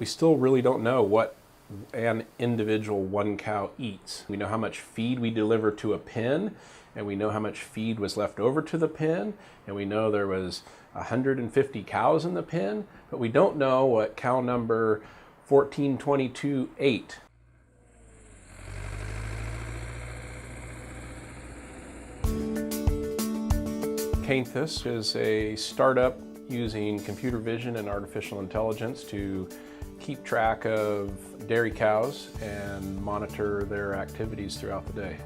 We still really don't know what an individual one cow eats. We know how much feed we deliver to a pen, and we know how much feed was left over to the pen, and we know there was 150 cows in the pen, but we don't know what cow number 1422 ate. Canthus is a startup using computer vision and artificial intelligence to keep track of dairy cows and monitor their activities throughout the day.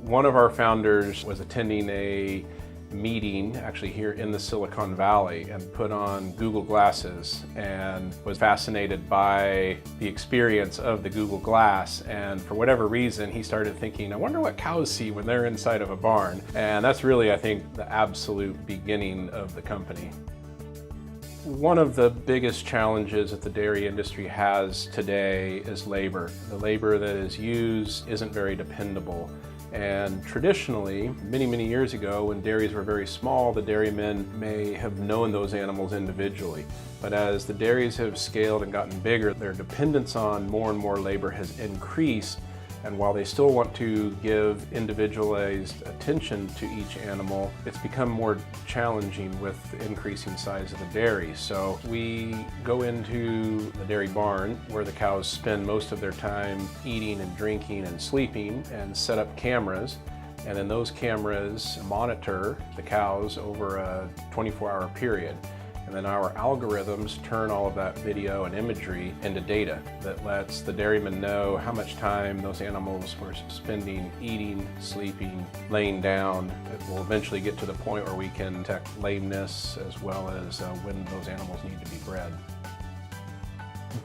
One of our founders was attending a meeting actually here in the Silicon Valley and put on Google Glasses and was fascinated by the experience of the Google Glass, and for whatever reason he started thinking, I wonder what cows see when they're inside of a barn. And that's really, I think, the absolute beginning of the company. One of the biggest challenges that the dairy industry has today is labor. The labor that is used isn't very dependable. And traditionally, many years ago, when dairies were very small, the dairymen may have known those animals individually. But as the dairies have scaled and gotten bigger, their dependence on more and more labor has increased. And while they still want to give individualized attention to each animal, it's become more challenging with the increasing size of the dairy. So we go into the dairy barn where the cows spend most of their time eating and drinking and sleeping, and set up cameras. And then those cameras monitor the cows over a 24-hour period. And then our algorithms turn all of that video and imagery into data that lets the dairyman know how much time those animals were spending eating, sleeping, laying down. It will eventually get to the point where we can detect lameness as well as when those animals need to be bred.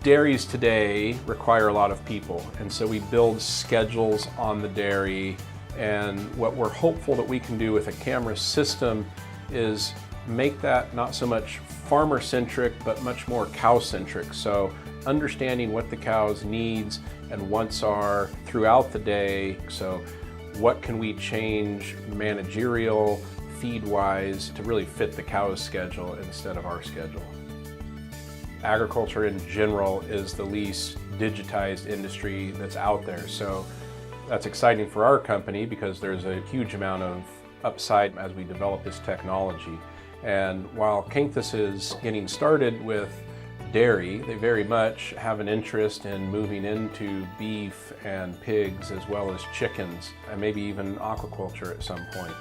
Dairies today require a lot of people, and so we build schedules on the dairy. And what we're hopeful that we can do with a camera system is make that not so much farmer-centric, but much more cow-centric. So understanding what the cow's needs and wants are throughout the day. So what can we change managerial, feed-wise, to really fit the cow's schedule instead of our schedule. Agriculture in general is the least digitized industry that's out there. So that's exciting for our company because there's a huge amount of upside as we develop this technology. And while Canthus is getting started with dairy, they very much have an interest in moving into beef and pigs as well as chickens, and maybe even aquaculture at some point.